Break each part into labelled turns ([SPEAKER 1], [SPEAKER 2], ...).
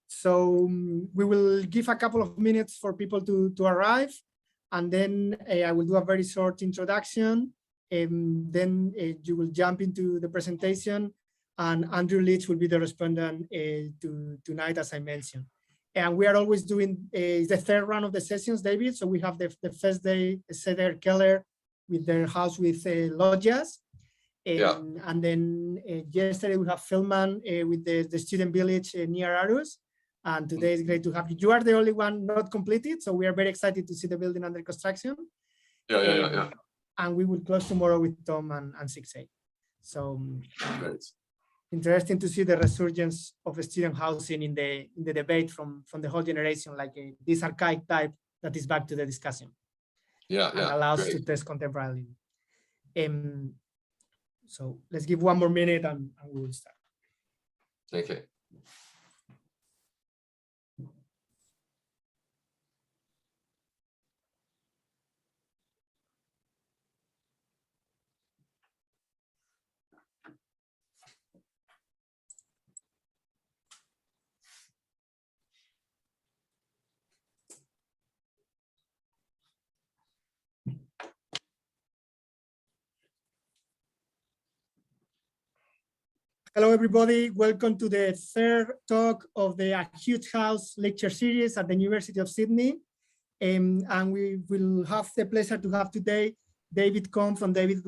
[SPEAKER 1] So we will give a couple of minutes for people to arrive, and then I will do a very short introduction, and then you will jump into the presentation, and Andrew Leach will be the respondent tonight, as I mentioned. And we are always doing the third round of the sessions, David. So we have the first day, Cedar Keller with their house with lodges. And then yesterday we have Philman with the student village near Arus. And today is great to have you. You are the only one not completed. So we are very excited to see the building under construction.
[SPEAKER 2] Yeah.
[SPEAKER 1] And we will close tomorrow with Tom and 6A. So interesting to see the resurgence of student housing in the debate from the whole generation, like this archaic type that is back to the discussion.
[SPEAKER 2] And
[SPEAKER 1] allows to test contemporarily. So let's give one more minute and we will start.
[SPEAKER 2] Okay.
[SPEAKER 1] Hello, everybody. Welcome to the third talk of the A Huge House lecture series at the University of Sydney. And we will have the pleasure to have today David Kohn from David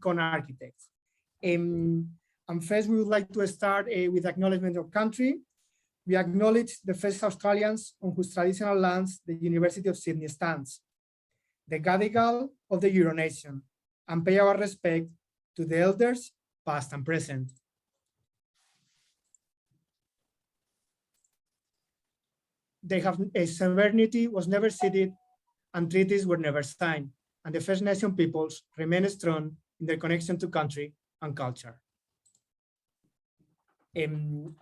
[SPEAKER 1] Kohn Architects. And first, we would like to start with acknowledgement of country. We acknowledge the first Australians on whose traditional lands the University of Sydney stands, the Gadigal of the Euro Nation, and pay our respect to the elders, past and present. They have a sovereignty was never ceded and treaties were never signed, and the First Nation peoples remain strong in their connection to country and culture. And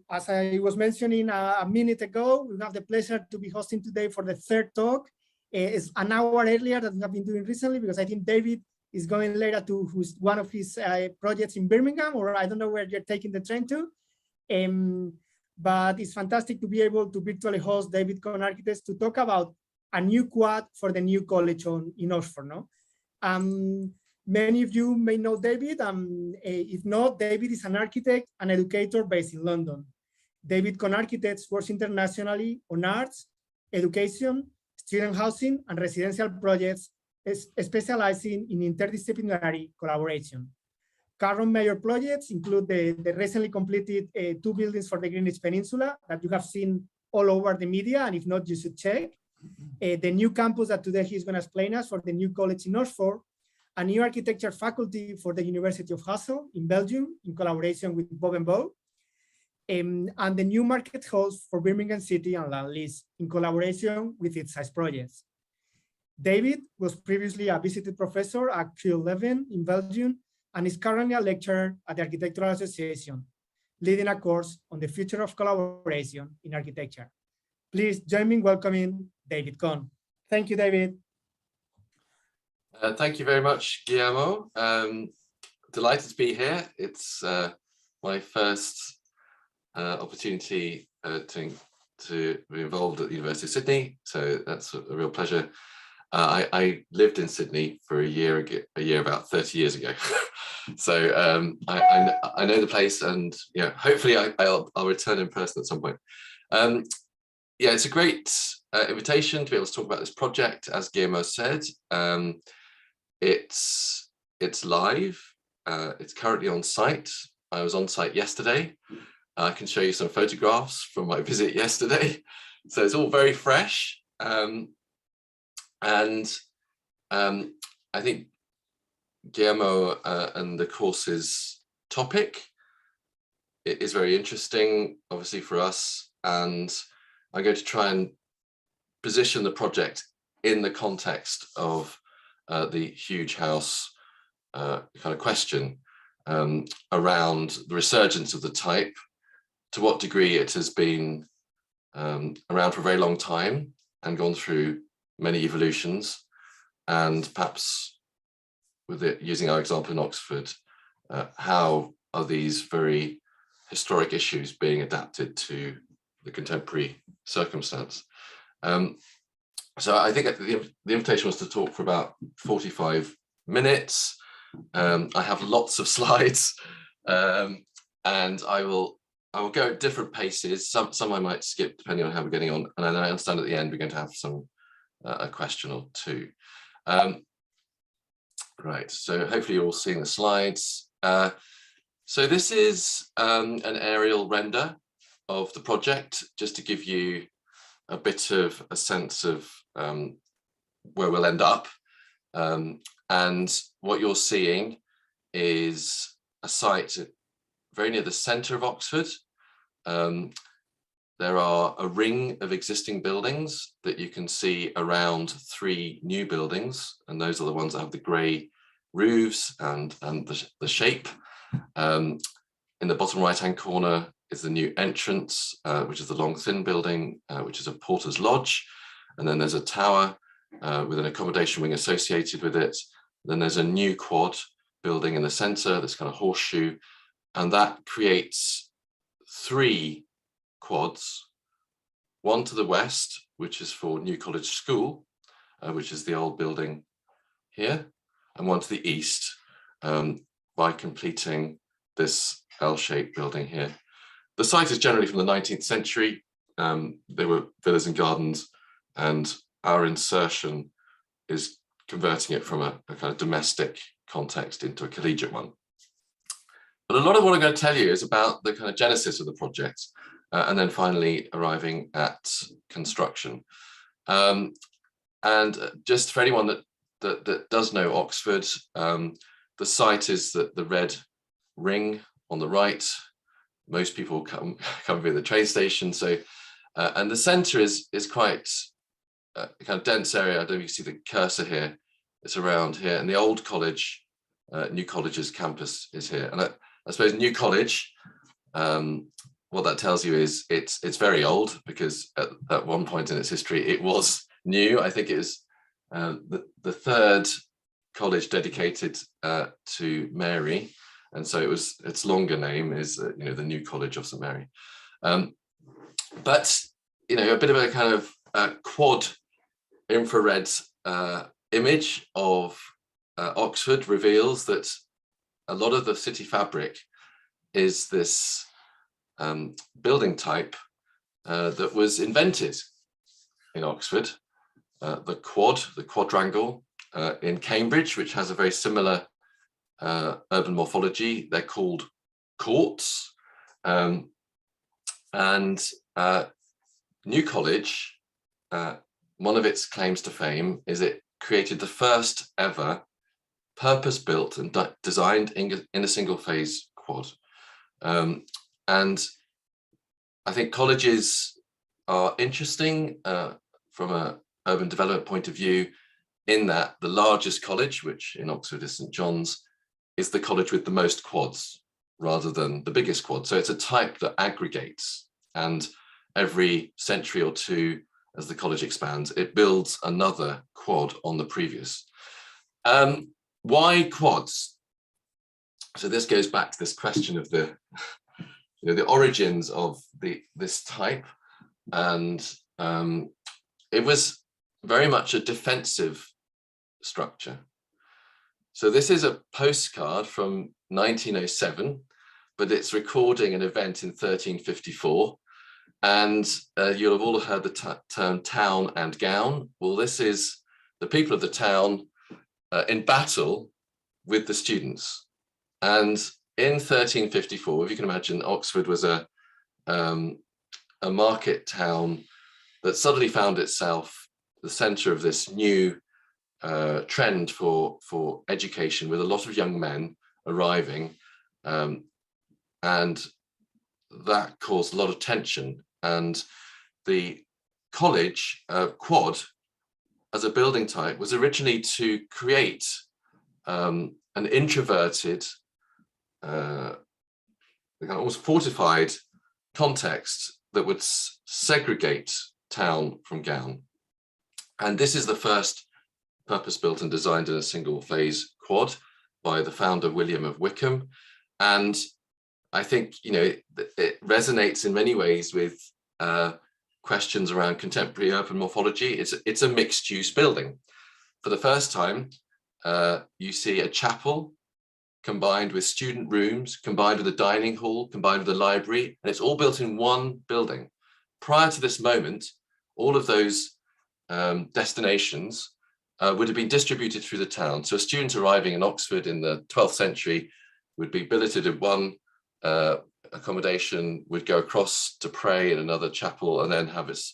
[SPEAKER 1] as I was mentioning a minute ago, we have the pleasure to be hosting today for the third talk. It's an hour earlier than we have been doing recently, because I think David is going later to one of his projects in Birmingham, or I don't know where you're taking the train to. But it's fantastic to be able to virtually host David Kohn Architects to talk about a new quad for the new college in Oxford. No? Many of you may know David. If not, David is an architect and educator based in London. David Kohn Architects works internationally on arts, education, student housing, and residential projects, specializing in interdisciplinary collaboration. Current major projects include the recently completed 2 buildings for the Greenwich Peninsula that you have seen all over the media, and if not, you should check. The new campus that today he's going to explain us for the new college in Oxford, a new architecture faculty for the University of Hasselt in Belgium in collaboration with Bob and Bow, and the new market halls for Birmingham City and Land Lease in collaboration with its size projects. David was previously a visiting professor at KU Leuven in Belgium, and is currently a lecturer at the Architectural Association, leading a course on the future of collaboration in architecture. Please join me in welcoming David Kohn. Thank you, David.
[SPEAKER 2] Thank you very much, Guillermo. Delighted to be here. It's my first opportunity to be involved at the University of Sydney, so that's a real pleasure. I lived in Sydney for a year about 30 years ago. So I know the place, and hopefully I'll return in person at some point. Yeah, it's a great invitation to be able to talk about this project. As Guillermo said, it's live. It's currently on site. I was on site yesterday. I can show you some photographs from my visit yesterday. So it's all very fresh. I think Guillermo and the course's topic is very interesting, obviously, for us. And I'm going to try and position the project in the context of the huge house kind of question around the resurgence of the type, to what degree it has been around for a very long time and gone through many evolutions, and perhaps with it, using our example in Oxford, how are these very historic issues being adapted to the contemporary circumstance. So I think the invitation was to talk for about 45 minutes. I have lots of slides, and I will go at different paces. Some I might skip depending on how we're getting on, and then I understand at the end we're going to have a question or two. Right, so hopefully you're all seeing the slides. So this is an aerial render of the project, just to give you a bit of a sense of where we'll end up. And what you're seeing is a site very near the centre of Oxford. There are a ring of existing buildings that you can see around 3 new buildings, and those are the ones that have the grey roofs and the shape. In the bottom right-hand corner is the new entrance, which is the long thin building, which is a porter's lodge, and then there's a tower with an accommodation wing associated with it. Then there's a new quad building in the centre, this kind of horseshoe, and that creates 3 quads, one to the west, which is for New College School, which is the old building here, and one to the east by completing this L-shaped building here. The site is generally from the 19th century. They were villas and gardens, and our insertion is converting it from a kind of domestic context into a collegiate one. But a lot of what I'm going to tell you is about the kind of genesis of the project, and then finally arriving at construction. And just for anyone that does know Oxford, the site is the red ring on the right. Most people come via the train station. So, and the centre is quite a kind of dense area. I don't know if you see the cursor here. It's around here, and the old college, New College's campus is here. And I suppose New College, what that tells you is it's very old, because at one point in its history it was new. I think it was the 3rd college dedicated to Mary, and so its longer name is the New College of St Mary. But a bit of a kind of quad infrared image of Oxford reveals that a lot of the city fabric is this building type that was invented in Oxford. The quadrangle in Cambridge, which has a very similar urban morphology. They're called courts. And New College, one of its claims to fame is it created the first ever purpose-built and designed in a single phase quad. And I think colleges are interesting from an urban development point of view, in that the largest college, which in Oxford is St John's, is the college with the most quads rather than the biggest quad. So it's a type that aggregates, and every century or two, as the college expands, it builds another quad on the previous. Why quads? So this goes back to this question of the origins of this type, and it was very much a defensive structure. So this is a postcard from 1907, but it's recording an event in 1354. And you'll have all heard the term town and gown. Well, this is the people of the town in battle with the students. And in 1354, if you can imagine, Oxford was a market town that suddenly found itself the centre of this new trend for education, with a lot of young men arriving, and that caused a lot of tension. And the college quad as a building type was originally to create an introverted, almost fortified context that would segregate town from gown. And this is the first purpose-built and designed in a single phase quad by the founder William of Wickham. And I think, it resonates in many ways with questions around contemporary urban morphology. It's a mixed use building. For the first time, you see a chapel combined with student rooms, combined with a dining hall, combined with a library, and it's all built in one building. Prior to this moment, all of those destinations would have been distributed through the town. So a student arriving in Oxford in the 12th century would be billeted at one accommodation, would go across to pray in another chapel, and then have his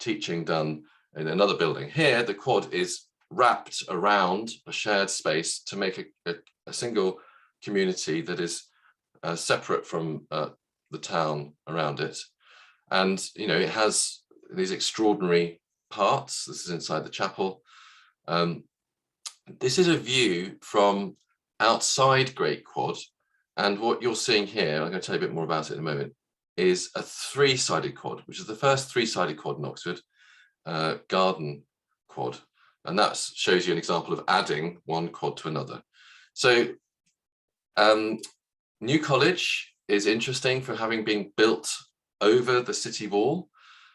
[SPEAKER 2] teaching done in another building. Here, the quad is wrapped around a shared space to make a single community that is separate from the town around it. And, it has these extraordinary parts. This is inside the chapel. This is a view from outside Great Quad. And what you're seeing here, I'm going to tell you a bit more about it in a moment, is a three-sided quad, which is the first three-sided quad in Oxford, garden quad. And that shows you an example of adding one quad to another. So New College is interesting for having been built over the city wall.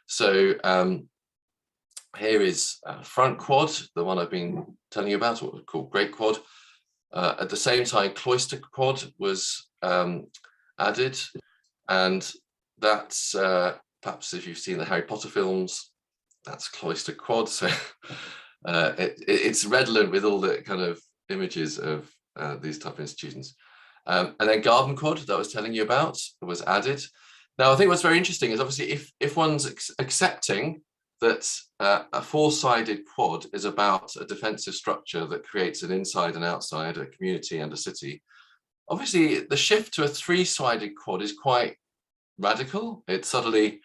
[SPEAKER 2] So here is front quad, the one I've been telling you about, what we call Great Quad. At the same time, Cloister Quad was added, and that's perhaps if you've seen the Harry Potter films, that's Cloister Quad. So it's redolent with all the kind of images of these type of institutions. And then Garden Quad that I was telling you about was added. Now, I think what's very interesting is obviously if one's accepting that a four-sided quad is about a defensive structure that creates an inside and outside, a community and a city, obviously the shift to a three-sided quad is quite radical. It's suddenly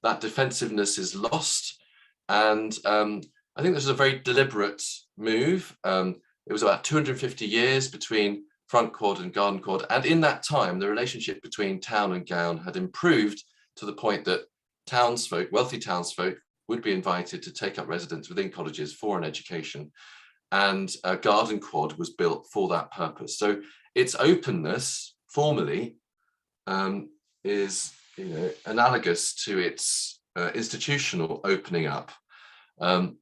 [SPEAKER 2] that defensiveness is lost. And I think this is a very deliberate move. It was about 250 years between front quad and garden quad. And in that time, the relationship between town and gown had improved to the point that townsfolk, wealthy townsfolk, would be invited to take up residence within colleges for an education. And a garden quad was built for that purpose. So its openness formally is analogous to its institutional opening up. And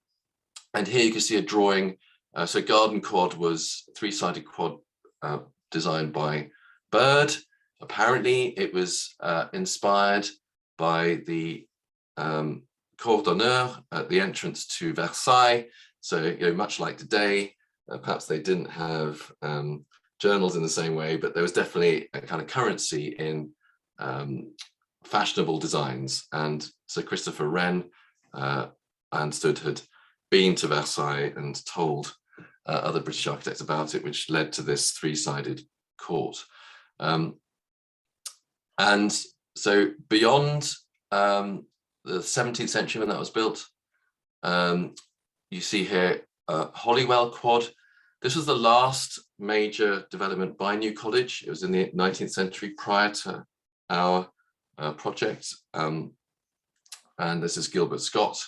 [SPEAKER 2] here you can see a drawing. So garden quad was a three-sided quad designed by Bird. Apparently it was inspired by the Cour d'honneur at the entrance to Versailles. So, much like today, perhaps they didn't have journals in the same way, but there was definitely a kind of currency in fashionable designs. And Sir Christopher Wren, I understood, had been to Versailles and told other British architects about it, which led to this three-sided court. And so beyond the 17th century when that was built, you see here Holywell Quad. This was the last major development by New College. It was in the 19th century prior to our project. And this is Gilbert Scott.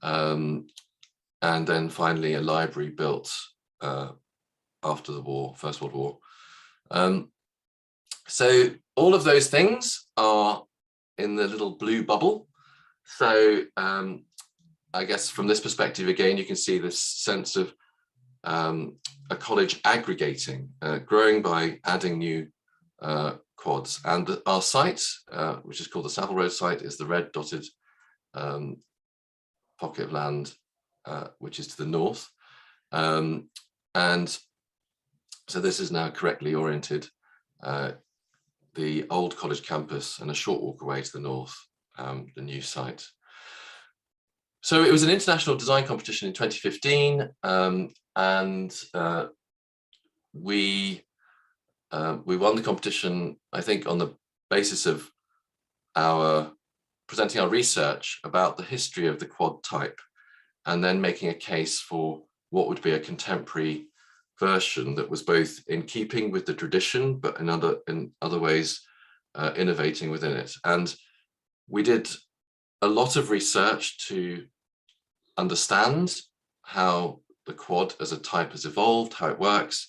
[SPEAKER 2] And then finally a library built after the war, First World War. So all of those things are in the little blue bubble. So I guess from this perspective, again, you can see this sense of a college aggregating, growing by adding new quads. And our site, which is called the Savile Road site, is the red dotted pocket of land, which is to the north. And so this is now correctly oriented, the old college campus, and a short walk away to the north, the new site. So it was an international design competition in 2015, and we won the competition, I think, on the basis of presenting our research about the history of the quad type, and then making a case for what would be a contemporary version that was both in keeping with the tradition, but in other ways innovating within it. And we did a lot of research to understand how the quad as a type has evolved, how it works.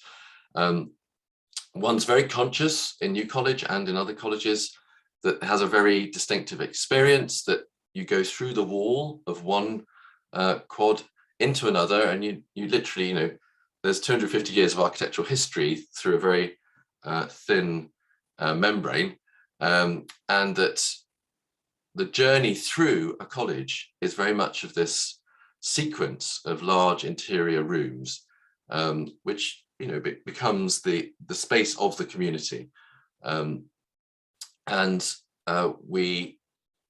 [SPEAKER 2] one's very conscious in New College and in other colleges that has a very distinctive experience, that you go through the wall of one quad into another, and you literally, there's 250 years of architectural history through a very thin membrane, and that the journey through a college is very much of this sequence of large interior rooms, which becomes the space of the community. And we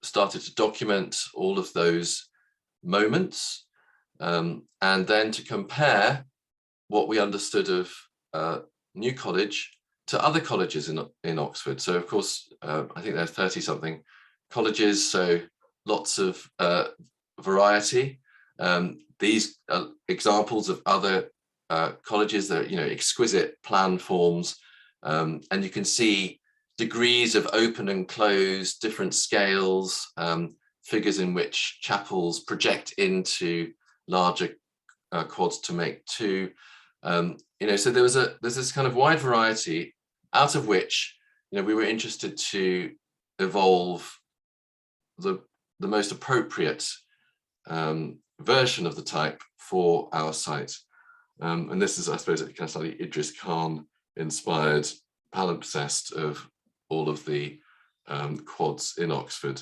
[SPEAKER 2] started to document all of those moments, and then to compare what we understood of New College to other colleges in Oxford. So of course, I think there are 30 something colleges, so lots of variety. These are examples of other colleges that are, exquisite plan forms, and you can see degrees of open and closed, different scales, figures in which chapels project into larger quads to make two. So there's this kind of wide variety, out of which we were interested to evolve the most appropriate version of the type for our site. And this is, I suppose, a kind of slightly Idris Khan inspired palimpsest of all of the quads in Oxford,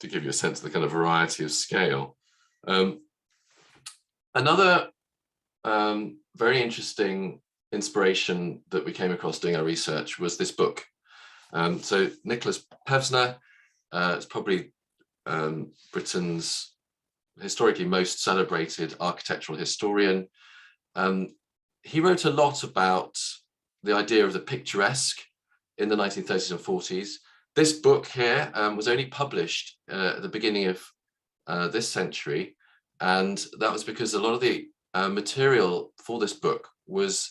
[SPEAKER 2] to give you a sense of the kind of variety of scale. Another very interesting inspiration that we came across doing our research was this book. So Nicholas Pevsner is probably Britain's historically most celebrated architectural historian. He wrote a lot about the idea of the picturesque in the 1930s and 40s. This book here was only published at the beginning of this century, and that was because a lot of the material for this book was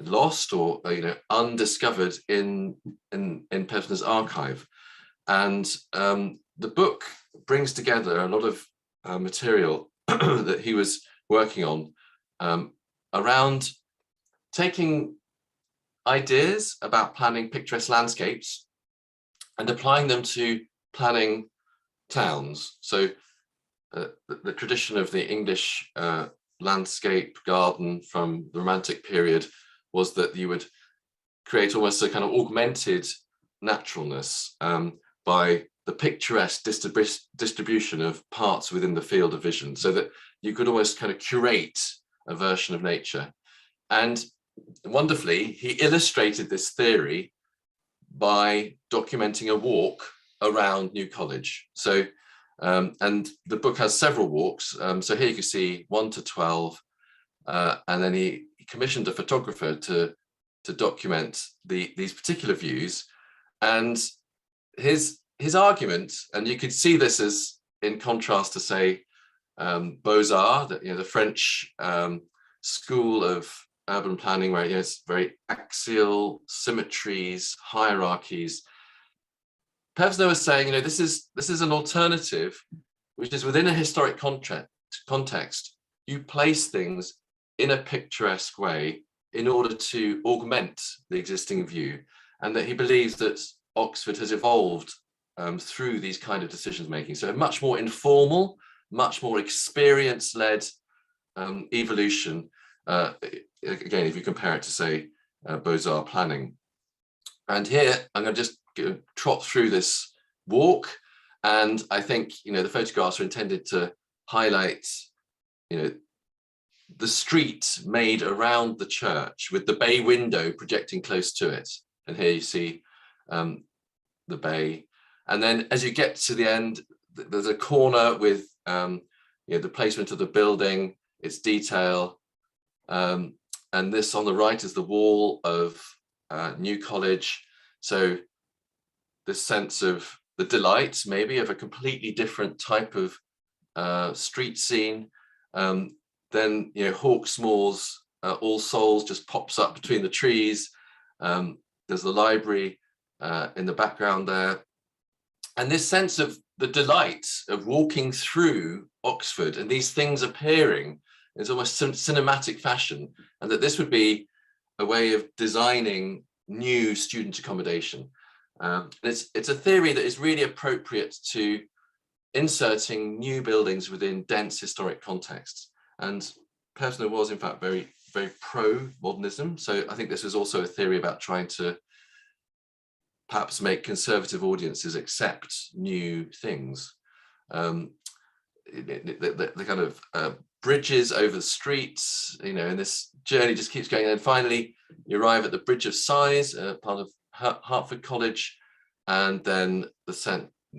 [SPEAKER 2] lost or undiscovered in Pevsner's archive. And the book brings together a lot of material that he was working on around taking ideas about planning picturesque landscapes and applying them to planning towns. So the tradition of the English landscape garden from the Romantic period was that you would create almost a kind of augmented naturalness by the picturesque distribution of parts within the field of vision, so that you could almost kind of curate a version of nature. And wonderfully, he illustrated this theory by documenting a walk around New College. So, and the book has several walks. So here you can see 1 to 12, and then he commissioned a photographer to document these particular views. And his argument, and you could see this as in contrast to, say, Beaux-Arts, the French school of urban planning, where it's very axial, symmetries, hierarchies. Pevsner was saying, this is an alternative, which is within a historic context. You place things in a picturesque way in order to augment the existing view, and that he believes that Oxford has evolved through these kind of decisions making. So a much more informal, much more experience-led evolution. Again, if you compare it to, say, Beaux-Arts planning. And here, I'm going to just trot through this walk. And I think, the photographs are intended to highlight, the street made around the church with the bay window projecting close to it. And here you see the bay. And then as you get to the end, there's a corner with the placement of the building, its detail. And this on the right is the wall of New College. So this sense of the delight, maybe, of a completely different type of street scene. Then, Hawksmoor's All Souls just pops up between the trees. There's the library in the background there. And this sense of the delight of walking through Oxford and these things appearing is almost cinematic fashion, and that this would be a way of designing new student accommodation. It's a theory that is really appropriate to inserting new buildings within dense historic contexts. And Pevsner was in fact very, very pro-modernism. So I think this was also a theory about trying to perhaps make conservative audiences accept new things. The kind of bridges over the streets, and this journey just keeps going. And then finally, you arrive at the Bridge of Sighs, part of Hertford College, and then the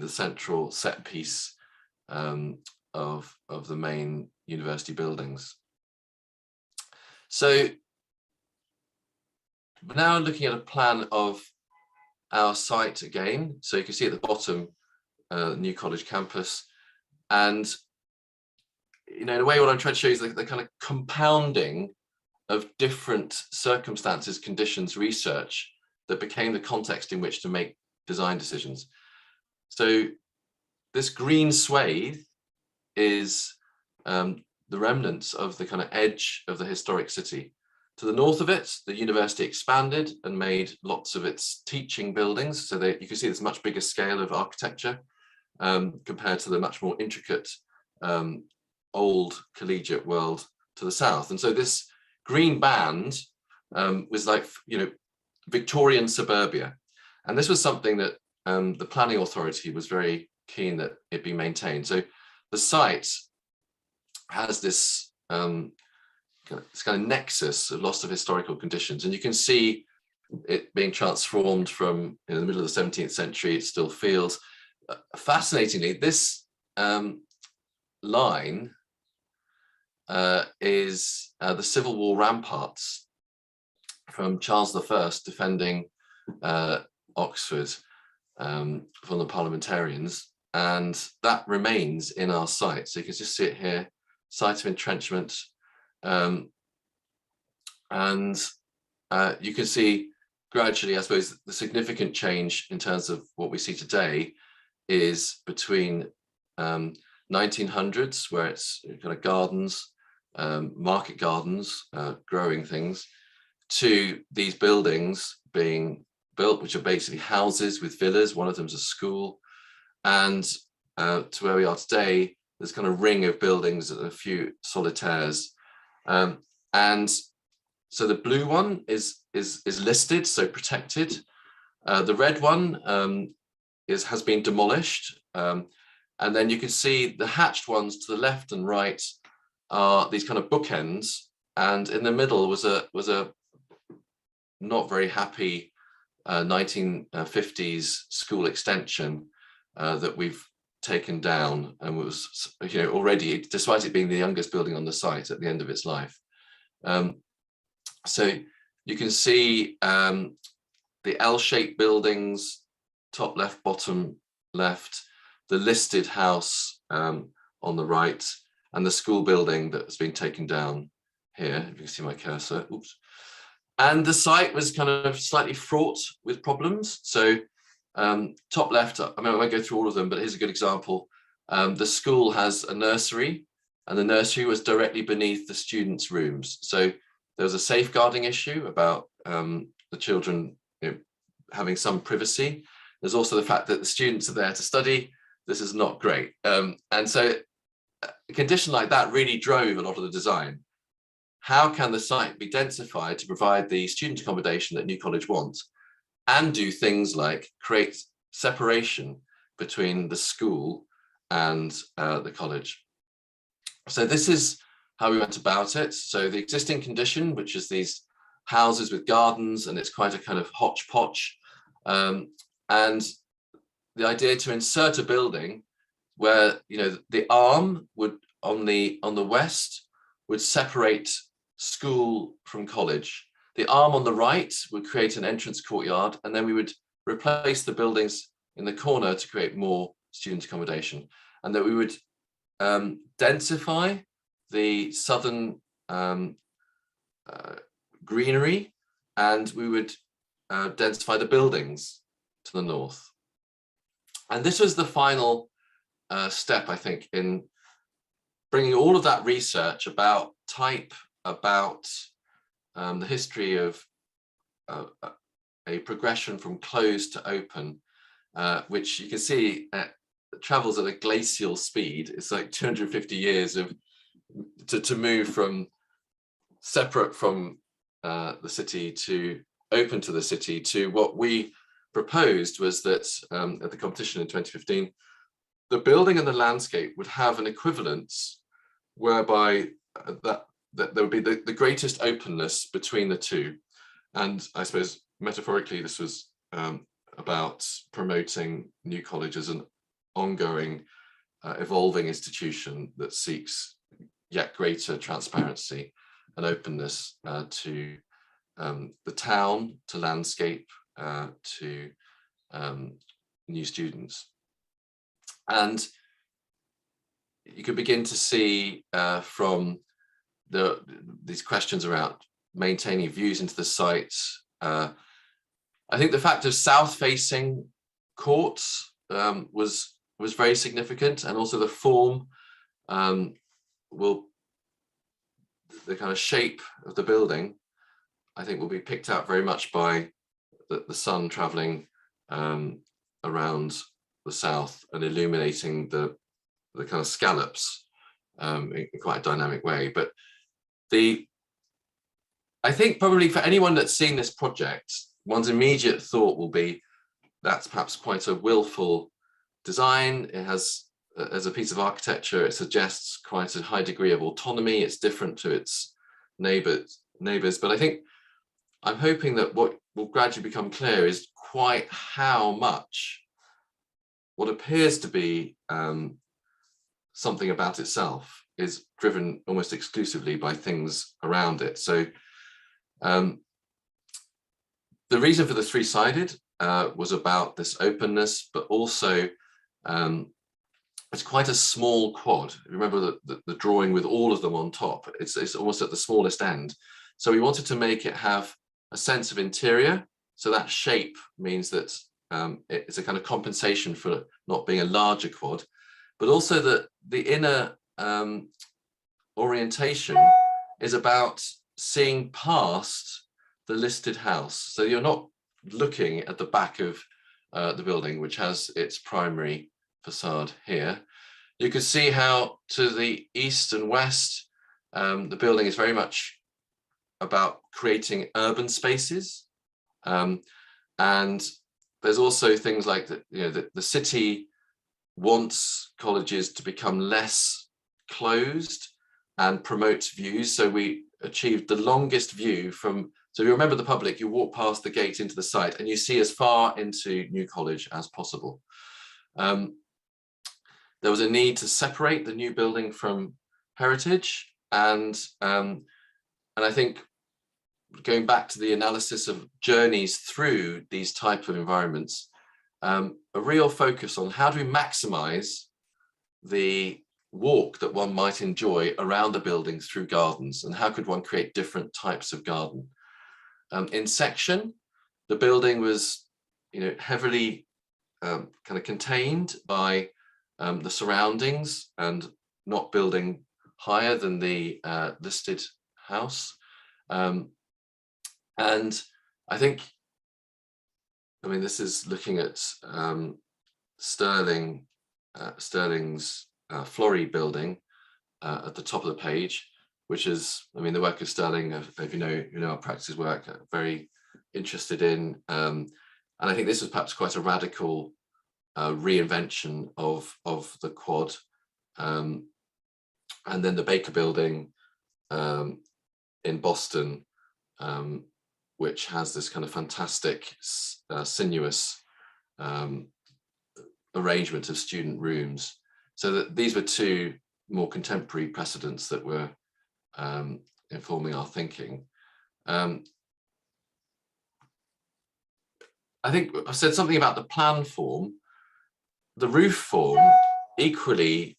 [SPEAKER 2] central set piece of the main university buildings. So we're now looking at a plan of our site again. So you can see at the bottom, New College campus. And, in a way, what I'm trying to show you is the kind of compounding of different circumstances, conditions, research that became the context in which to make design decisions. So this green swathe is the remnants of the kind of edge of the historic city. To the north of it, the university expanded and made lots of its teaching buildings. So you can see this much bigger scale of architecture compared to the much more intricate old collegiate world to the south. And so this green band was like, Victorian suburbia. And this was something that the planning authority was very keen that it be maintained. So the site has this kind of nexus of lots of historical conditions. And you can see it being transformed from the middle of the 17th century. It still feels, fascinatingly, this line is the Civil War ramparts from Charles I defending Oxford from the parliamentarians, and that remains in our site. So you can just see it here, site of entrenchment, and you can see gradually, I suppose, the significant change in terms of what we see today is between 1900s, where it's kind of gardens, market gardens, growing things, to these buildings being built, which are basically houses with villas. One of them is a school, and to where we are today, there's kind of ring of buildings and a few solitaires. And so the blue one is listed, so protected. The red one has been demolished, and then you can see the hatched ones to the left and right are these kind of bookends, and in the middle was a not very happy 1950s school extension that we've taken down, and was already, despite it being the youngest building on the site, at the end of its life. So you can see the L-shaped buildings, top left, bottom left, the listed house on the right, and the school building that has been taken down here. If you can see my cursor, oops. And the site was kind of slightly fraught with problems. So top left, I won't go through all of them, but here's a good example. The school has a nursery, and the nursery was directly beneath the students' rooms. So there was a safeguarding issue about the children having some privacy. There's also the fact that the students are there to study. This is not great. And so a condition like that really drove a lot of the design. How can the site be densified to provide the student accommodation that New College wants, and do things like create separation between the school and the college? So this is how we went about it. So the existing condition, which is these houses with gardens, and it's quite a kind of hodgepodge, and the idea to insert a building where the arm would on the west would separate school from college. The arm on the right would create an entrance courtyard, and then we would replace the buildings in the corner to create more student accommodation, and that we would densify the southern greenery, and we would densify the buildings to the north. And this was the final step, I think, in bringing all of that research about type, about the history of a progression from closed to open, which you can see travels at a glacial speed. It's like 250 years to move from separate from the city to open to the city, to what we proposed was that at the competition in 2015, the building and the landscape would have an equivalence whereby that there would be the greatest openness between the two. And I suppose metaphorically, this was about promoting New College as an ongoing, evolving institution that seeks yet greater transparency and openness to the town, to landscape, to new students. And you could begin to see from these questions around maintaining views into the site. I think the fact of south-facing courts was very significant, and also the form the kind of shape of the building, I think, will be picked out very much by the sun traveling around the south and illuminating the kind of scallops in quite a dynamic way. But I think probably for anyone that's seen this project, one's immediate thought will be that's perhaps quite a willful design. It has, as a piece of architecture, it suggests quite a high degree of autonomy. It's different to its neighbors. But I think I'm hoping that what will gradually become clear is quite how much what appears to be something about itself is driven almost exclusively by things around it. So the reason for the three-sided was about this openness, but also it's quite a small quad. Remember the drawing with all of them on top, it's almost at the smallest end. So we wanted to make it have a sense of interior. So that shape means that it's a kind of compensation for not being a larger quad, but also that the inner orientation is about seeing past the listed house. So you're not looking at the back of the building, which has its primary facade here. You can see how to the east and west, the building is very much about creating urban spaces. And there's also things like that, the city wants colleges to become less closed and promotes views. So we achieved the longest view from, so if you remember the public, you walk past the gate into the site and you see as far into New College as possible. There was a need to separate the new building from heritage, and I think going back to the analysis of journeys through these type of environments, a real focus on how do we maximize the walk that one might enjoy around the building through gardens, and how could one create different types of garden. In section, the building was heavily kind of contained by the surroundings and not building higher than the listed house. And I think, this is looking at Sterling's Florey building at the top of the page, which is, the work of Sterling, if you know our practice work, very interested in. And I think this was perhaps quite a radical reinvention of the quad. And then the Baker building in Boston, which has this kind of fantastic sinuous arrangement of student rooms. So that these were two more contemporary precedents that were informing our thinking. I think I've said something about the plan form. The roof form equally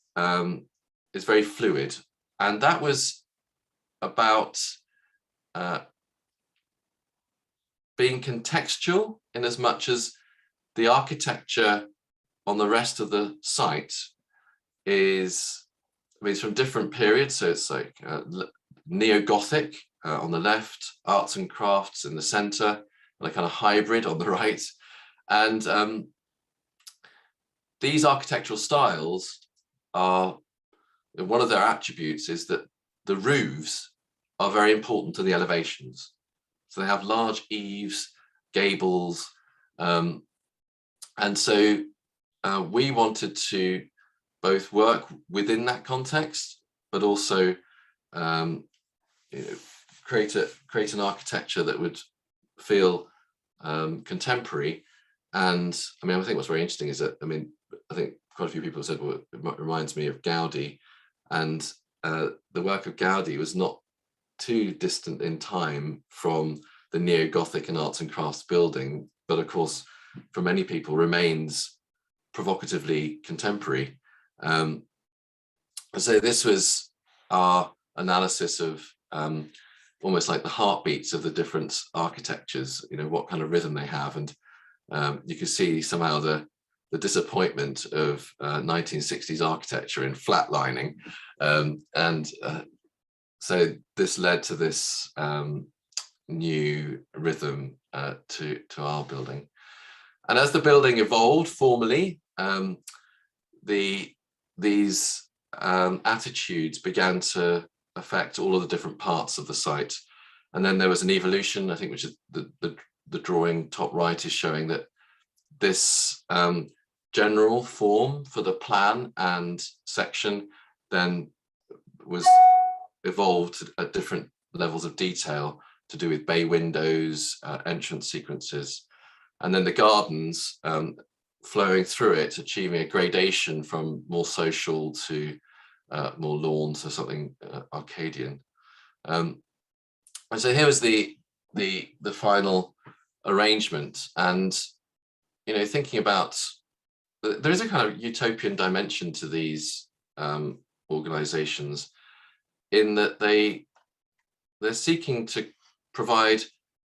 [SPEAKER 2] is very fluid, and that was about being contextual in as much as the architecture on the rest of the site is, it's from different periods. So it's like neo-Gothic on the left, arts and crafts in the center, and a kind of hybrid on the right. And these architectural styles are, one of their attributes is that the roofs are very important to the elevations. So they have large eaves, gables, and so we wanted to both work within that context, but also create an architecture that would feel contemporary. And I mean, I think what's very interesting is that, I mean, I think quite a few people have said, well, it reminds me of Gaudi, and the work of Gaudi was not too distant in time from the neo-Gothic and arts and crafts building, but of course, for many people remains provocatively contemporary. So this was our analysis of almost like the heartbeats of the different architectures, you know, what kind of rhythm they have. And you can see somehow the disappointment of 1960s architecture in flatlining. So this led to this new rhythm to our building. And as the building evolved formally, these attitudes began to affect all of the different parts of the site. And then there was an evolution, I think, which is the drawing top right is showing that this general form for the plan and section then was evolved at different levels of detail to do with bay windows, entrance sequences, and then the gardens flowing through it, achieving a gradation from more social to more lawn to something Arcadian. And so here was the final arrangement. And you know, thinking about, there is a kind of utopian dimension to these organizations, in that they're seeking to provide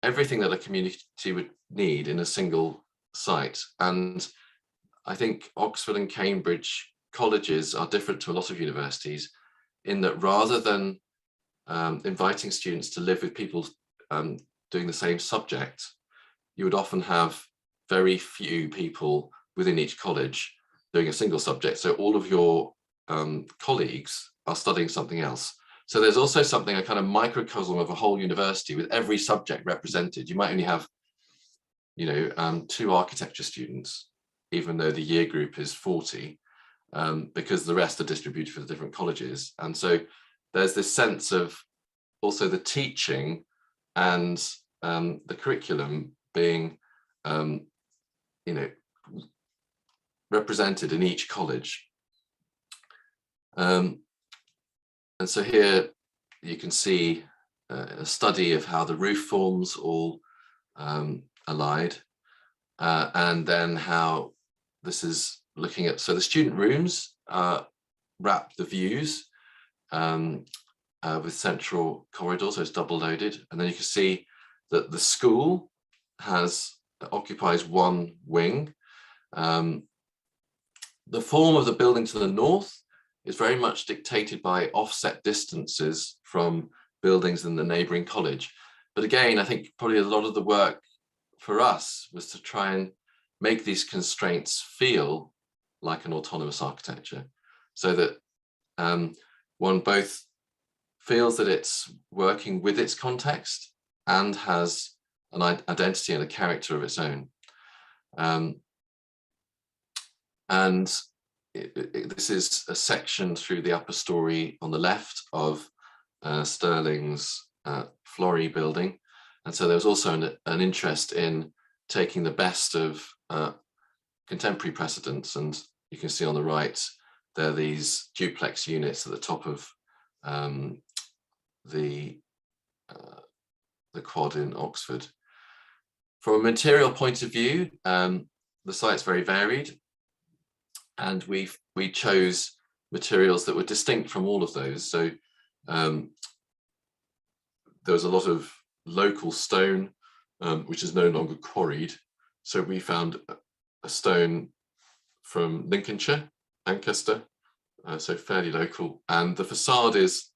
[SPEAKER 2] everything that a community would need in a single site. And I think Oxford and Cambridge colleges are different to a lot of universities in that rather than inviting students to live with people doing the same subject, you would often have very few people within each college doing a single subject. So all of your colleagues are studying something else. So there's also something, a kind of microcosm of a whole university with every subject represented. You might only have, you know, 2 architecture students, even though the year group is 40, because the rest are distributed for the different colleges. And so there's this sense of also the teaching and the curriculum being, you know, represented in each college. And so here you can see a study of how the roof forms all allied, and then how this is looking at, so the student rooms wrap the views with central corridors, so it's double loaded. And then you can see that the school occupies one wing. The form of the building to the north is very much dictated by offset distances from buildings in the neighboring college. But again, I think probably a lot of the work for us was to try and make these constraints feel like an autonomous architecture, so that one both feels that it's working with its context and has an identity and a character of its own. And this is a section through the upper story on the left of Stirling's Florey building. And so there was also an interest in taking the best of contemporary precedents. And you can see on the right, there are these duplex units at the top of the quad in Oxford. From a material point of view, the site's very varied. And we chose materials that were distinct from all of those. So there was a lot of local stone, which is no longer quarried. So we found a stone from Lincolnshire, Lancaster, so fairly local. And the facade is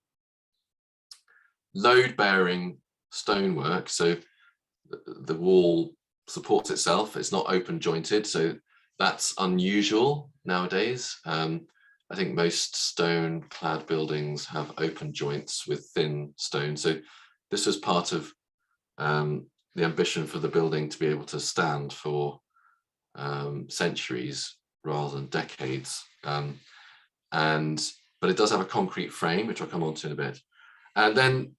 [SPEAKER 2] load-bearing stonework. So the wall supports itself. It's not open jointed, so that's unusual nowadays. I think most stone clad buildings have open joints with thin stone. So this was part of the ambition for the building to be able to stand for centuries rather than decades. But it does have a concrete frame, which I'll come on to in a bit. And then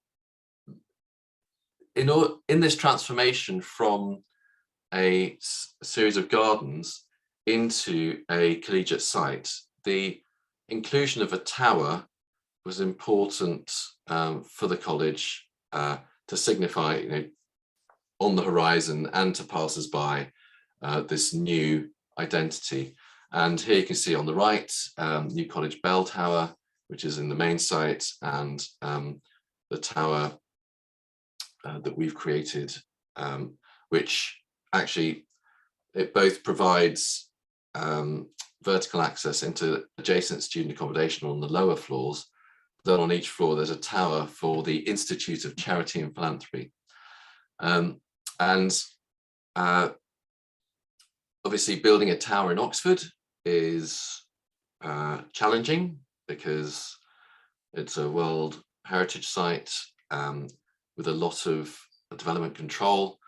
[SPEAKER 2] in this transformation from a series of gardens into a collegiate site, the inclusion of a tower was important for the college to signify, on the horizon and to passers-by, this new identity. And here you can see on the right, New College Bell Tower, which is in the main site, and the tower that we've created, which actually, it both provides vertical access into adjacent student accommodation on the lower floors. Then on each floor, there's a tower for the Institute of Charity and Philanthropy. Obviously, building a tower in Oxford is challenging because it's a World Heritage Site with a lot of development control.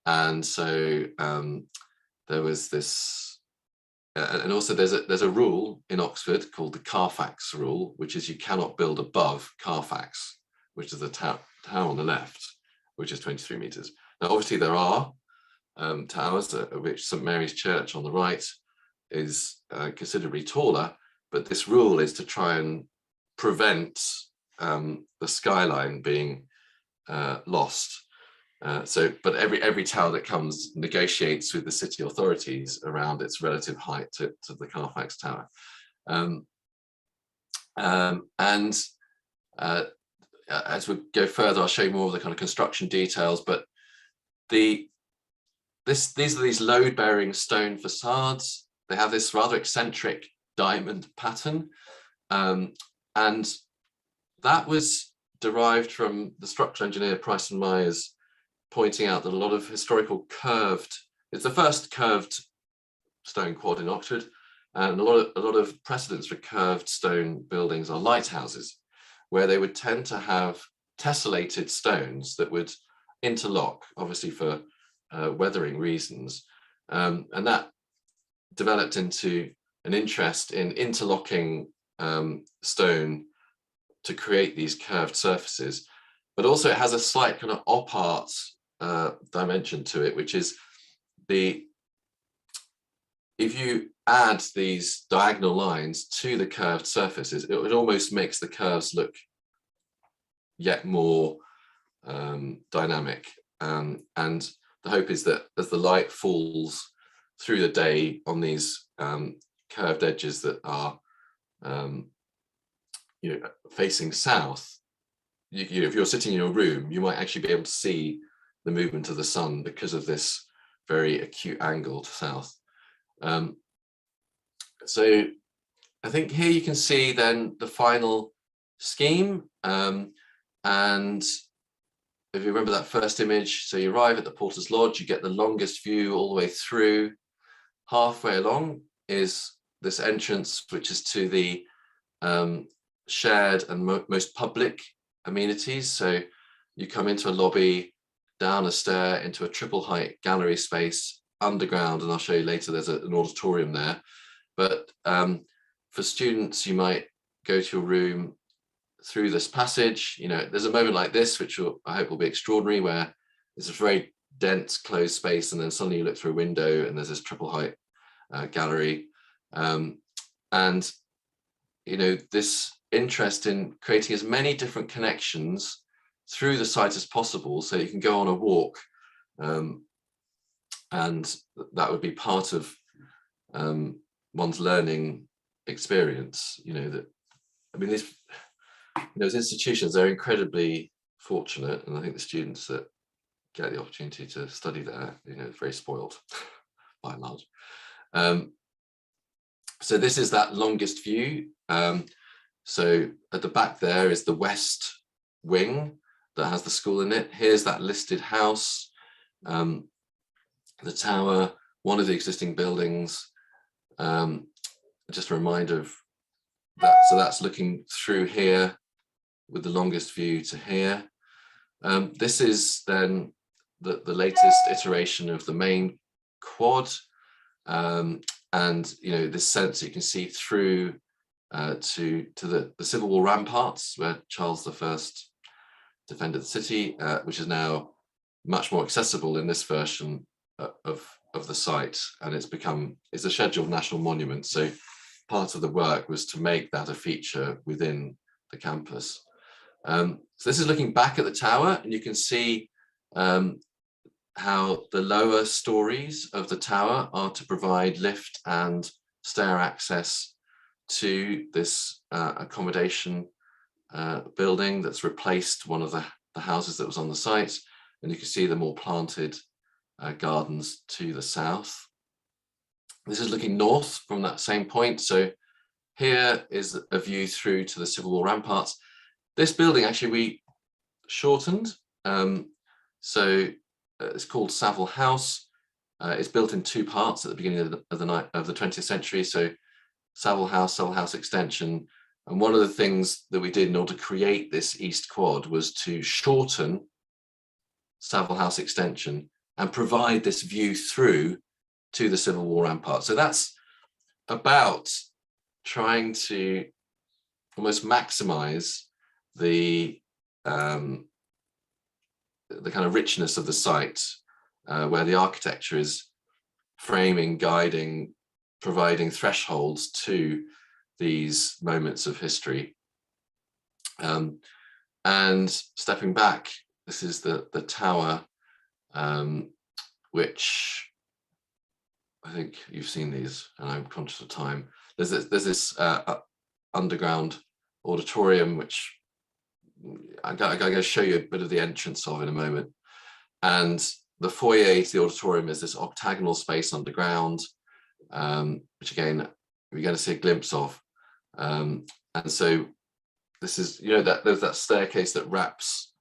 [SPEAKER 2] And so there was this, and also there's a rule in Oxford called the Carfax rule, which is you cannot build above Carfax, which is the tower on the left, which is 23 meters. Now, obviously there are towers, which St. Mary's Church on the right is considerably taller, but this rule is to try and prevent the skyline being lost. But every tower that comes negotiates with the city authorities around its relative height to the Carfax Tower. As we go further, I'll show you more of the kind of construction details, but these are these load-bearing stone facades. They have this rather eccentric diamond pattern, and that was derived from the structural engineer Price and Myers pointing out that a lot of historical it's the first curved stone quad in Oxford, and a lot of precedents for curved stone buildings are lighthouses, where they would tend to have tessellated stones that would interlock, obviously for weathering reasons, and that developed into an interest in interlocking stone to create these curved surfaces. But also it has a slight kind of op art dimension to it, which is if you add these diagonal lines to the curved surfaces, it almost makes the curves look yet more dynamic. And the hope is that as the light falls through the day on these curved edges that are facing south, if you're sitting in your room, you might actually be able to see the movement of the sun because of this very acute angle to south. So I think here you can see then the final scheme. And if you remember that first image, so you arrive at the Porter's Lodge, you get the longest view all the way through. Halfway along is this entrance, which is to the shared and most public amenities. So you come into a lobby, down a stair into a triple height gallery space underground, and I'll show you later there's an auditorium there. But for students, you might go to your room through this passage. There's a moment like this, which I hope will be extraordinary, where there's a very dense closed space, and then suddenly you look through a window and there's this triple height gallery. And this interest in creating as many different connections through the site as possible, so you can go on a walk, and that would be part of one's learning experience. Those institutions, they're incredibly fortunate, and I think the students that get the opportunity to study there, very spoiled by and large. So this is that longest view. So at the back there is the west wing that has the school in it. Here's that listed house the tower, one of the existing buildings. Just a reminder of that. So that's looking through here with the longest view to here. This is then the latest iteration of the main quad. And this sense you can see through to the Civil War ramparts where Charles I defended the city, which is now much more accessible in this version of the site, and it's a scheduled national monument. So part of the work was to make that a feature within the campus. So this is looking back at the tower, and you can see how the lower stories of the tower are to provide lift and stair access to this accommodation building that's replaced one of the houses that was on the site. And you can see the more planted gardens to the south. This is looking north from that same point. So here is a view through to the Civil War ramparts. This building actually we shortened. So it's called Savile House. It's built in two parts at the beginning of the 20th century. So Savile House extension. And one of the things that we did in order to create this East Quad was to shorten Savile House extension and provide this view through to the Civil War rampart. So that's about trying to almost maximize the kind of richness of the site, where the architecture is framing, guiding, providing thresholds to these moments of history. And stepping back, this is the tower, which I think you've seen these, and I'm conscious of time. There's this underground auditorium, which I'm going to show you a bit of the entrance of in a moment. And the foyer to the auditorium is this octagonal space underground, which again, we're going to see a glimpse of. And so this is, there's that staircase that wraps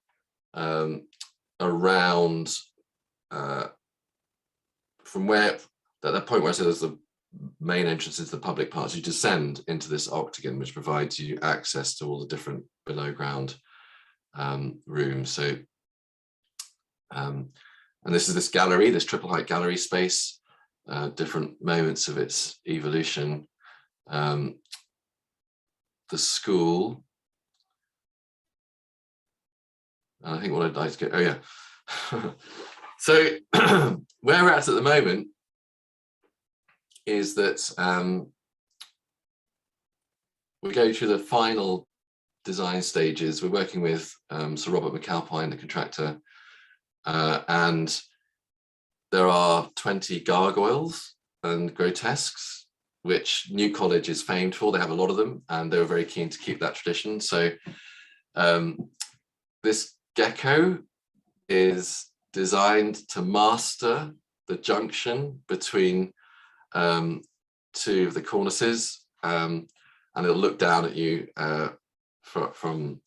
[SPEAKER 2] around from where, at that point where I said there's the main entrance into the public parts, you descend into this octagon, which provides you access to all the different below ground rooms. So, and this is this gallery, this triple height gallery space, different moments of its evolution. The school, and I think what I'd like to go, so where we're at the moment is that we go through the final design stages. We're working with Sir Robert McAlpine, the contractor, and there are 20 gargoyles and grotesques, which New College is famed for. They have a lot of them, and they were very keen to keep that tradition. So this gecko is designed to master the junction between two of the cornices, and it'll look down at you from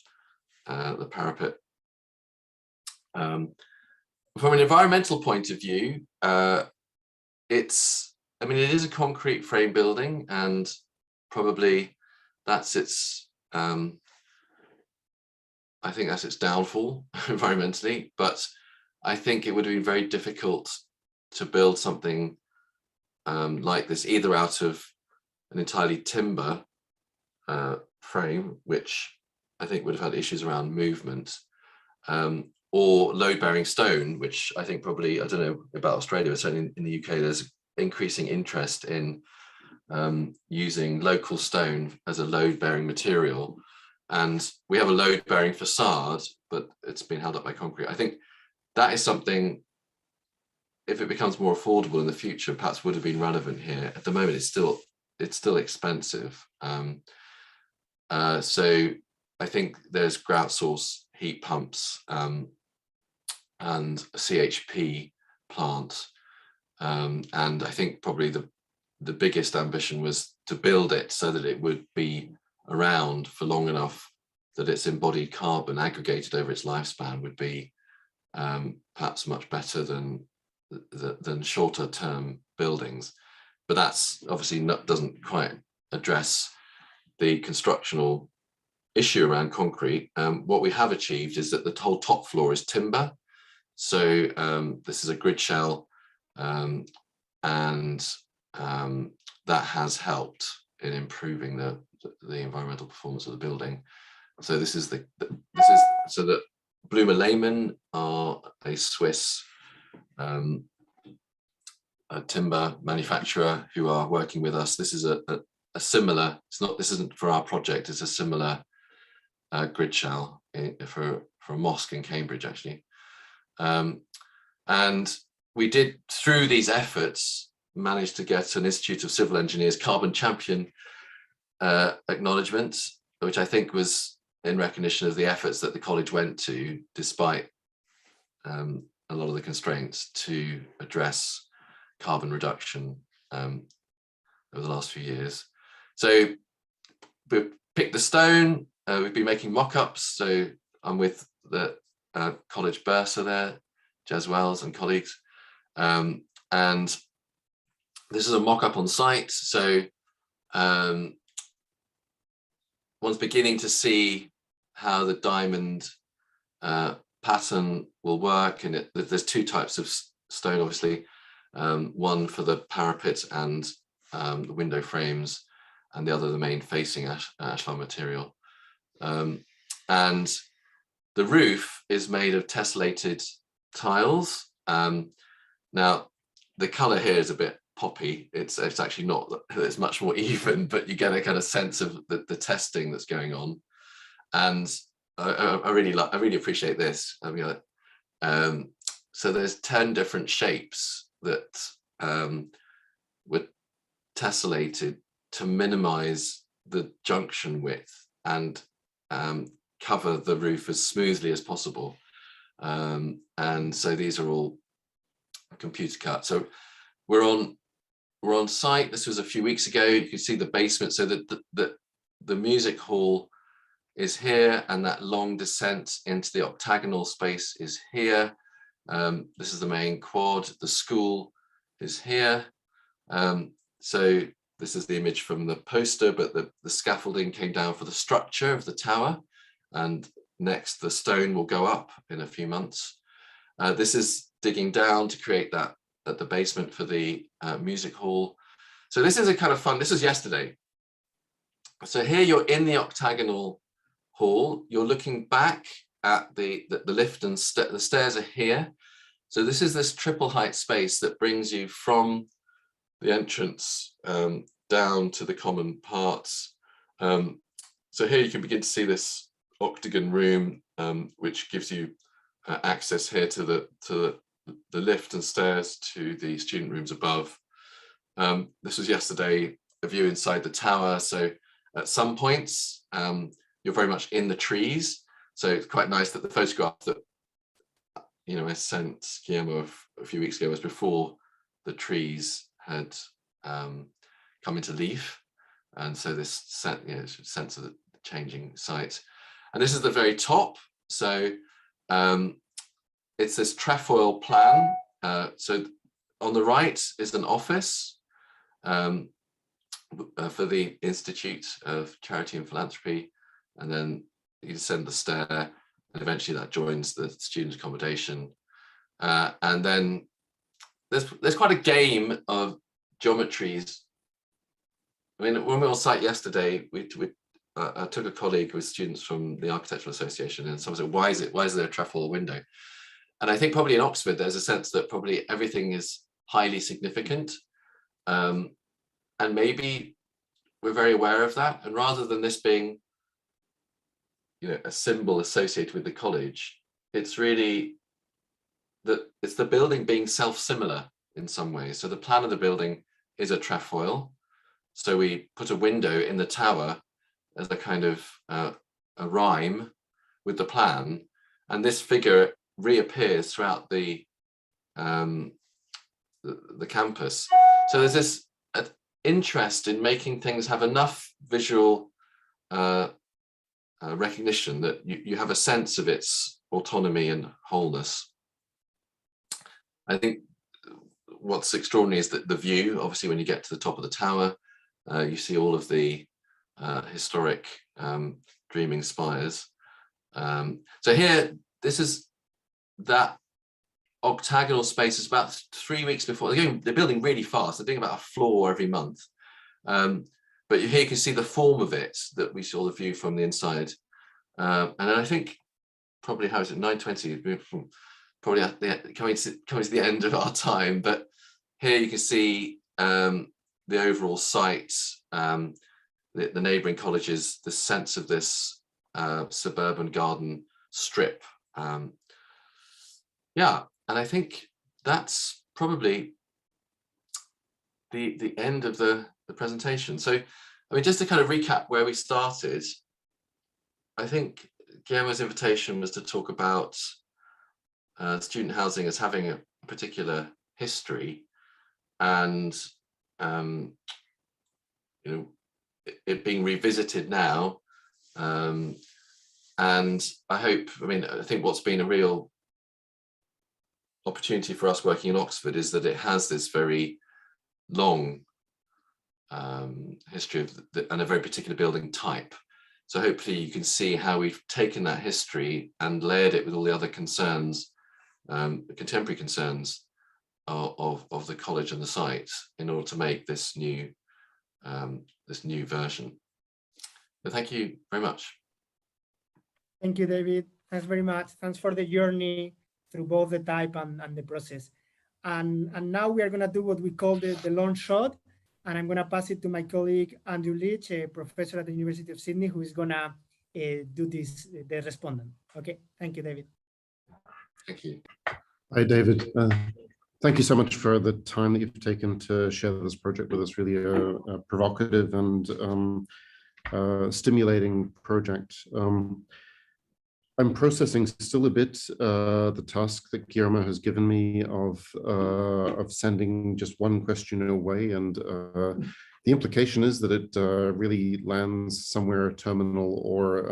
[SPEAKER 2] the parapet. From an environmental point of view, it is a concrete frame building, and probably that's its, I think that's its downfall environmentally, but I think it would have been very difficult to build something like this, either out of an entirely timber frame, which I think would have had issues around movement, or load-bearing stone, which I think probably, I don't know about Australia, but certainly in the UK, there's increasing interest in using local stone as a load-bearing material. And we have a load-bearing facade, but it's been held up by concrete. I think that is something, if it becomes more affordable in the future, perhaps would have been relevant here. At the moment, it's still expensive. So I think there's grout source heat pumps and a CHP plant. And I think probably the biggest ambition was to build it so that it would be around for long enough that its embodied carbon aggregated over its lifespan would be perhaps much better than shorter term buildings. But that's obviously doesn't quite address the constructional issue around concrete. What we have achieved is that the whole top floor is timber. So this is a grid shell, and that has helped in improving the environmental performance of the building. So this is so that Blumer Lehmann are a Swiss a timber manufacturer who are working with us. This is a similar, this isn't for our project, it's a similar grid shell for a mosque in Cambridge, actually. And we did, through these efforts, manage to get an Institute of Civil Engineers Carbon Champion acknowledgement, which I think was in recognition of the efforts that the college went to, despite a lot of the constraints, to address carbon reduction over the last few years. So we picked the stone, we've been making mock-ups. So I'm with the college bursar there, Jez Wells and colleagues. And this is a mock-up on site. So one's beginning to see how the diamond pattern will work. And there's two types of stone, obviously. One for the parapet and the window frames, and the other the main facing ashlar material. And the roof is made of tessellated tiles. Now, the color here is a bit poppy. It's actually not, it's much more even, but you get a kind of sense of the testing that's going on. And I really appreciate this. I mean, so there's 10 different shapes that were tessellated to minimize the junction width and cover the roof as smoothly as possible. And so these are all computer cut. So we're on site. This was a few weeks ago. You can see the basement. So the music hall is here, and that long descent into the octagonal space is here. This is the main quad. The school is here. So this is the image from the poster, but the scaffolding came down for the structure of the tower, and next the stone will go up in a few months. This is digging down to create that at the basement for the music hall. So this is a kind of fun, this was yesterday. So here you're in the octagonal hall, you're looking back at the lift, and the stairs are here. So this is this triple height space that brings you from the entrance down to the common parts. So here you can begin to see this octagon room, which gives you access here to the lift and stairs to the student rooms above. This was yesterday, a view inside the tower. So at some points, you're very much in the trees. So it's quite nice that the photograph that I sent Guillermo a few weeks ago was before the trees had come into leaf, and so this sense of the changing site. And this is the very top. So it's this trefoil plan. So on the right is an office for the Institute of Charity and Philanthropy, and then you descend the stair, and eventually that joins the student accommodation. And then there's quite a game of geometries. I mean, when we were on site yesterday, I took a colleague with students from the Architectural Association, and someone said, why is there a trefoil window? And I think probably in Oxford, there's a sense that probably everything is highly significant. And maybe we're very aware of that. And rather than this being a symbol associated with the college, it's really it's the building being self-similar in some ways. So the plan of the building is a trefoil. So we put a window in the tower as a kind of a rhyme with the plan, and this figure reappears throughout the campus. So there's this interest in making things have enough visual recognition that you have a sense of its autonomy and wholeness. I think what's extraordinary is that the view, obviously, when you get to the top of the tower, you see all of the historic dreaming spires. So here, this is that octagonal space. Is about 3 weeks before they're building really fast. They're doing about a floor every month. But here you can see the form of it, that we saw the view from the inside. And then I think probably, how is it, 9:20, probably at coming to the end of our time. But here you can see the overall site, the neighbouring colleges, the sense of this suburban garden strip. Yeah, and I think that's probably the end of the presentation. So, I mean, just to kind of recap where we started, I think Guillermo's invitation was to talk about student housing as having a particular history, and you know, it being revisited now. And I hope, I mean, I think what's been a real opportunity for us working in Oxford is that it has this very long history of and a very particular building type. So hopefully you can see how we've taken that history and layered it with all the other concerns, contemporary concerns of the college and the site, in order to make this new version. So thank you very much.
[SPEAKER 1] Thank you, David. Thanks very much. Thanks for the journey through both the type and the process. And now we are going to do what we call the long shot. And I'm going to pass it to my colleague, Andrew Leach, a professor at the University of Sydney, who is going to do this, the respondent. Okay, thank you, David.
[SPEAKER 2] Thank you.
[SPEAKER 3] Hi, David. Thank you so much for the time that you've taken to share this project with us. Really a provocative and stimulating project. I'm processing still a bit the task that Guillermo has given me of sending just one question away, and the implication is that it really lands somewhere terminal, or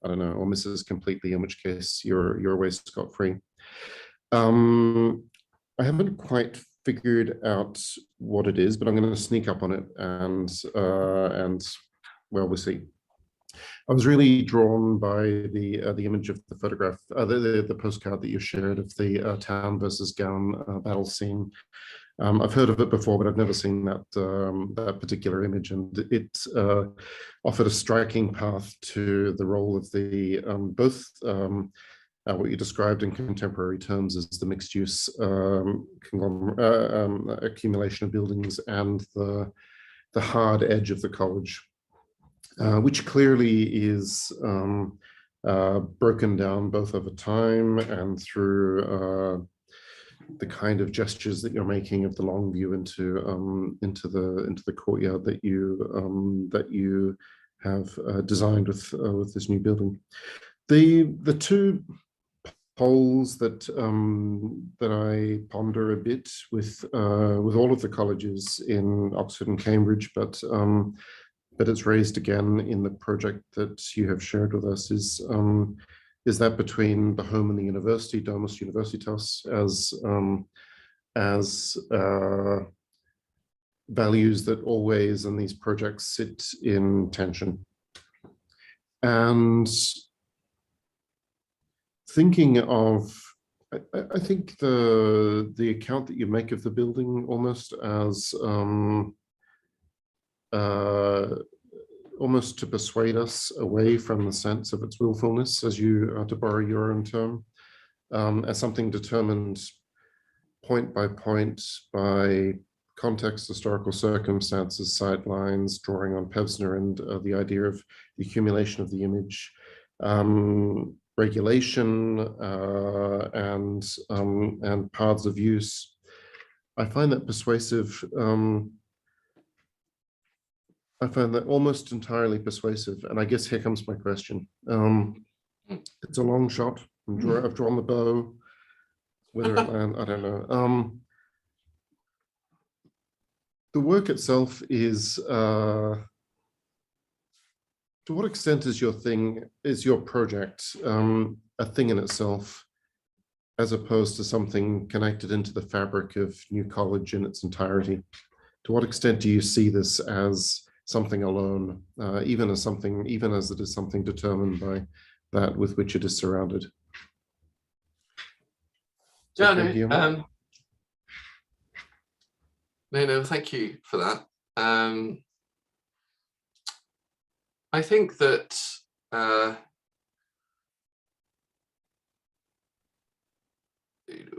[SPEAKER 3] I don't know, or misses completely, in which case you're away scot-free. I haven't quite figured out what it is, but I'm going to sneak up on it, and well, we'll see. I was really drawn by the image of the photograph, the postcard that you shared of the town versus gown battle scene. I've heard of it before, but I've never seen that that particular image, and it offered a striking path to the role of the both what you described in contemporary terms as the mixed-use accumulation of buildings, and the hard edge of the college. Which clearly is broken down both over time and through the kind of gestures that you're making of the long view into the courtyard that you have designed with this new building. The two poles that that I ponder a bit with all of the colleges in Oxford and Cambridge, but it's raised again in the project that you have shared with us, is that between the home and the university, Domus Universitas, as values that always in these projects sit in tension. And thinking of, I think the account that you make of the building almost as almost to persuade us away from the sense of its willfulness, as you to borrow your own term, as something determined point by point by context, historical circumstances, sightlines, drawing on Pevsner and the idea of the accumulation of the image, regulation, and paths of use. I find that persuasive. I find that almost entirely persuasive, and I guess here comes my question. It's a long shot. I've drawn the bow. Whether it lands, I don't know. The work itself is, to what extent is your project a thing in itself, as opposed to something connected into the fabric of New College in its entirety? To what extent do you see this as something alone, even as it is something determined by that with which it is surrounded?
[SPEAKER 2] Yeah,
[SPEAKER 3] Okay, Guillermo?
[SPEAKER 2] no, thank you for that. I think that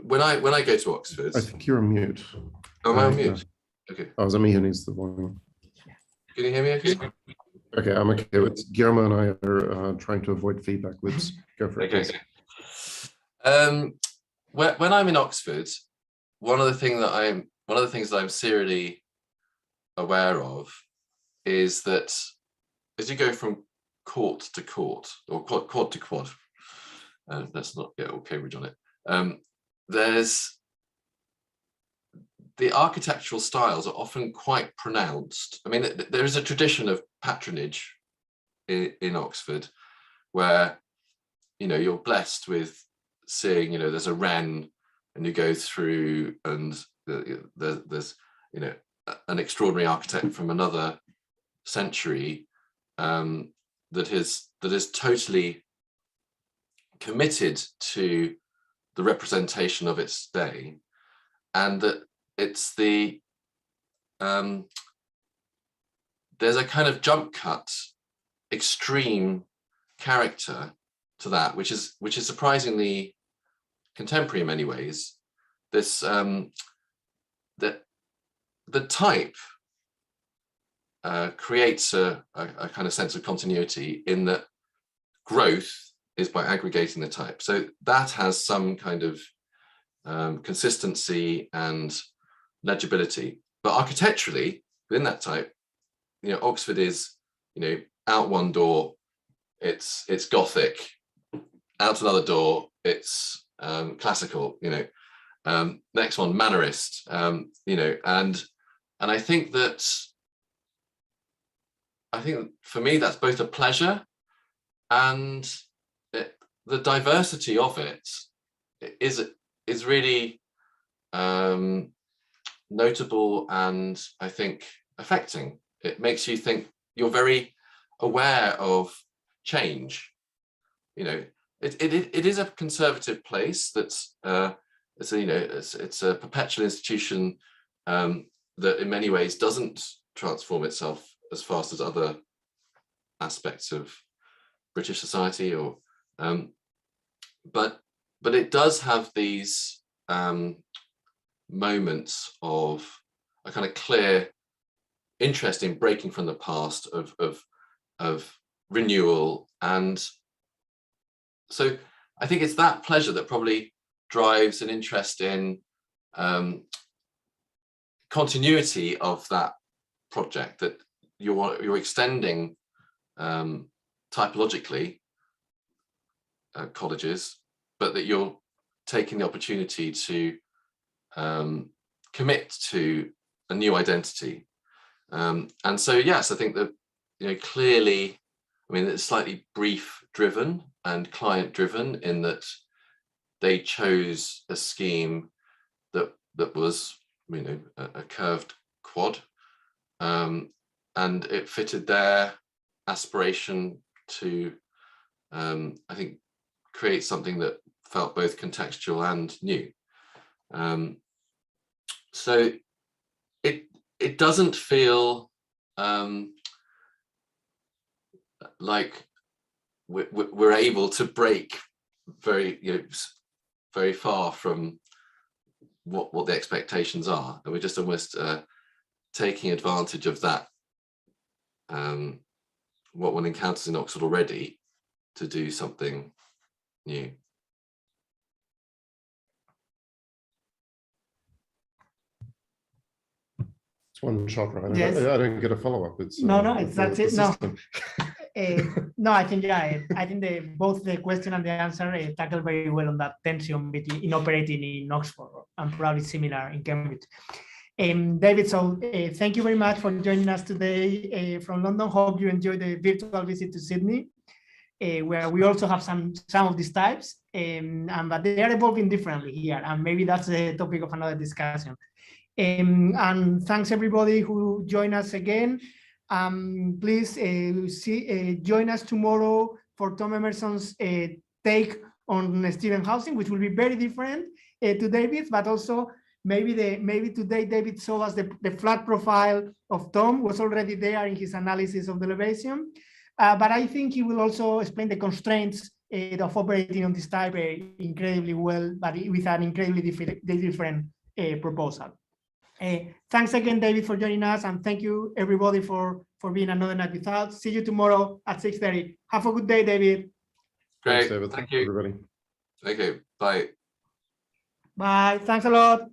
[SPEAKER 2] when I go to Oxford,
[SPEAKER 3] I think you're on mute.
[SPEAKER 2] am I on mute? Okay.
[SPEAKER 3] Oh, is it me who needs the volume?
[SPEAKER 2] Can you hear me okay?
[SPEAKER 3] Okay, I'm okay. It's Guillermo and I are trying to avoid feedback loops. Go for it.
[SPEAKER 2] Okay. When I'm in Oxford, one of the things that I'm serially aware of is that as you go from court to court, or quad to quad, let's not get all Cambridge on it. There's the architectural styles are often quite pronounced. I mean, there is a tradition of patronage in Oxford, where you're blessed with seeing, there's a wren, and you go through, and there's an extraordinary architect from another century that is totally committed to the representation of its day, and that it's there's a kind of jump cut, extreme character to that, which is surprisingly contemporary in many ways. This that the type creates a kind of sense of continuity, in that growth is by aggregating the type. So that has some kind of consistency and legibility. But architecturally, within that type, Oxford is, out one door, it's Gothic, out another door, it's classical, next one, Mannerist, and I think for me that's both a pleasure, and the diversity of it is really notable, and I think affecting. It makes you think. You're very aware of change. It is a conservative place that's it's a perpetual institution that in many ways doesn't transform itself as fast as other aspects of British society, or but it does have these moments of a kind of clear interest in breaking from the past, of renewal. And so I think it's that pleasure that probably drives an interest in continuity of that project, that you're extending typologically colleges, but that you're taking the opportunity to commit to a new identity. And so, yes, I think that, clearly, I mean, it's slightly brief driven and client driven, in that they chose a scheme that was, a curved quad, and it fitted their aspiration to, I think, create something that felt both contextual and new. So it doesn't feel like we're able to break very far from what the expectations are, and we're just almost taking advantage of that, what one encounters in Oxford already, to do something new.
[SPEAKER 3] One shot, right?
[SPEAKER 1] Yes.
[SPEAKER 3] I don't get a follow-up. It's
[SPEAKER 1] that's it. No. No, I think both the question and the answer tackle very well on that tension between operating in Oxford, and probably similar in Cambridge. David, so thank you very much for joining us today from London. Hope you enjoyed the virtual visit to Sydney, where we also have some of these types. but they are evolving differently here, and maybe that's the topic of another discussion. And thanks everybody who joined us again. Please join us tomorrow for Tom Emerson's take on student housing, which will be very different to David's, but also maybe today David saw us the flat profile of Tom was already there in his analysis of the elevation, but I think he will also explain the constraints of operating on this type incredibly well, but with an incredibly different proposal. Thanks again, David, for joining us, and thank you everybody for being another night with us. See you tomorrow at 6:30. Have a good day, David.
[SPEAKER 2] Great.
[SPEAKER 3] Thanks, David.
[SPEAKER 2] Thank you,
[SPEAKER 3] everybody.
[SPEAKER 2] Okay, bye.
[SPEAKER 1] Bye. Thanks a lot.